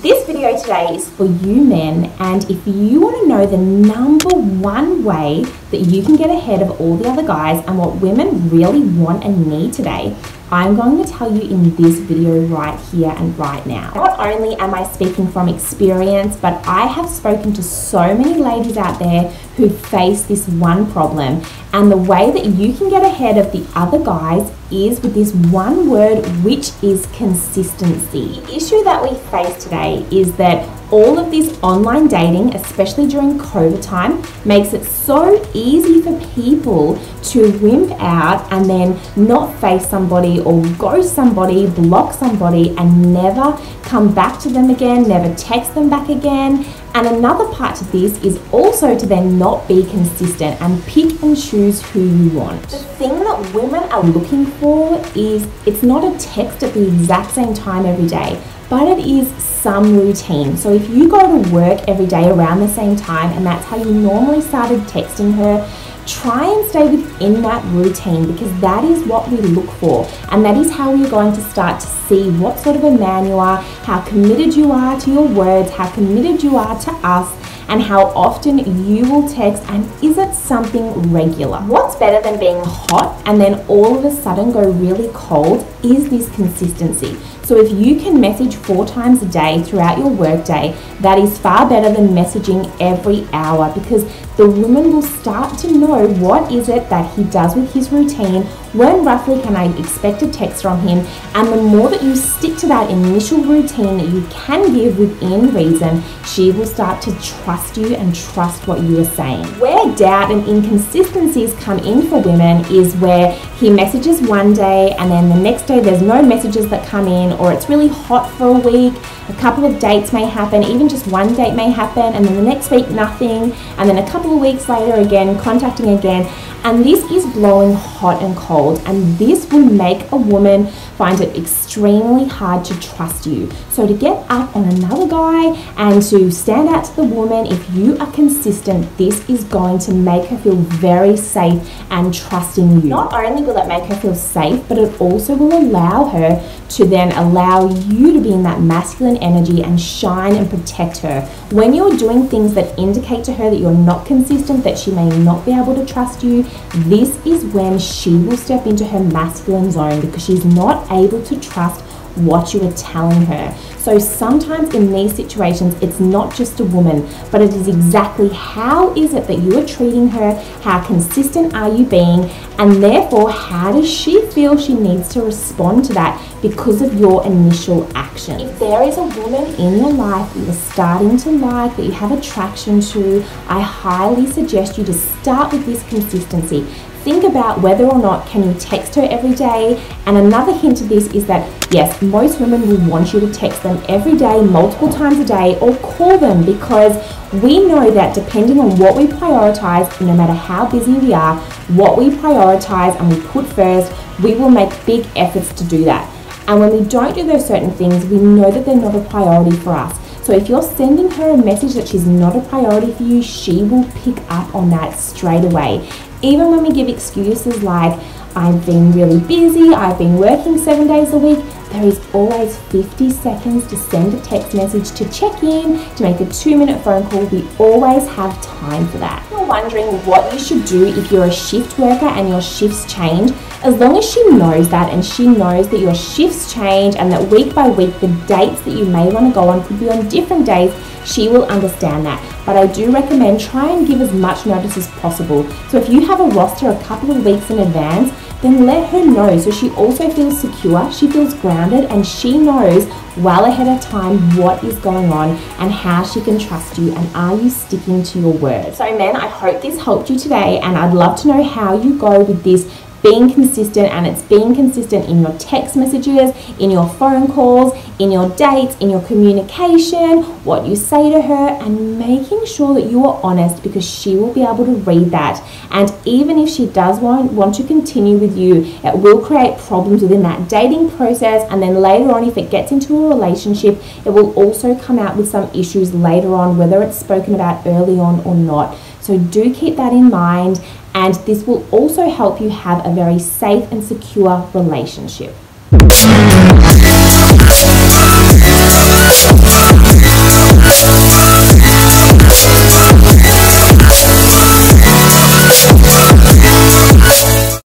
This video today is for you men, and if you want to know the #1 way that you can get ahead of all the other guys and what women really want and need today, I'm going to tell you in this video right here and right now. Not only am I speaking from experience, but I have spoken to so many ladies out there who face this one problem, and the way that you can get ahead of the other guys is with this one word, which is consistency. The issue that we face today is that all of this online dating, especially during COVID time, makes it so easy for people to wimp out and then not face somebody or ghost somebody, block somebody, and never come back to them again, never text them back again. And another part to this is also to then not be consistent and pick and choose who you want. The thing that women are looking for is, it's not a text at the exact same time every day, but it is some routine. So if you go to work every day around the same time and that's how you normally started texting her, try and stay within that routine, because that is what we look for, and that is how we're going to start to see what sort of a man you are, how committed you are to your words, how committed you are to us, and how often you will text, and is it something regular? What's better than being hot and then all of a sudden go really cold is this consistency. So if you can message 4 times a day throughout your workday, that is far better than messaging every hour, because the woman will start to know what is it that he does with his routine, when roughly can I expect a text from him, and the more that you stick to that initial routine that you can give within reason, she will start to trust you and trust what you are saying. Where doubt and inconsistencies come in for women is where he messages one day and then the next day there's no messages that come in, or it's really hot for a week, a couple of dates may happen, even just one date may happen, and then the next week nothing, and then a couple of weeks later again, contacting again, and this is blowing hot and cold, and this will make a woman find it extremely hard to trust you. So to get up on another guy and to stand out to the woman, if you are consistent, this is going to make her feel very safe and trusting you. Not only will it make her feel safe, but it also will allow her to then allow you to be in that masculine energy and shine and protect her. When you're doing things that indicate to her that you're not consistent, that she may not be able to trust you, this is when she will step into her masculine zone, because she's not able to trust what you are telling her. So sometimes in these situations, it's not just a woman, but it is exactly how is it that you are treating her, how consistent are you being, and therefore how does she feel she needs to respond to that because of your initial action. If there is a woman in your life that you're starting to like, that you have attraction to, I highly suggest you to start with this consistency. Think about whether or not can you text her every day. And another hint to this is that yes, most women will want you to text them every day, multiple times a day, or call them, because we know that depending on what we prioritize, no matter how busy we are, what we prioritize and we put first, we will make big efforts to do that. And when we don't do those certain things, we know that they're not a priority for us. So if you're sending her a message that she's not a priority for you, she will pick up on that straight away. Even when we give excuses like, I've been really busy, I've been working 7 days a week, there is always 50 seconds to send a text message, to check in, to make a 2-minute phone call. We always have time for that. If you're wondering what you should do if you're a shift worker and your shifts change, as long as she knows that, and she knows that your shifts change and that week by week the dates that you may want to go on could be on different days, she will understand that. But I do recommend try and give as much notice as possible. So if you have a roster a couple of weeks in advance, then let her know, so she also feels secure, she feels grounded, and she knows well ahead of time what is going on and how she can trust you, and are you sticking to your word. So men, I hope this helped you today, and I'd love to know how you go with this being consistent, and it's being consistent in your text messages, in your phone calls, in your dates, in your communication, what you say to her, and making sure that you are honest, because she will be able to read that. And even if she does want to continue with you, it will create problems within that dating process, and then later on, if it gets into a relationship, it will also come out with some issues later on, whether it's spoken about early on or not. So do keep that in mind, and this will also help you have a very safe and secure relationship.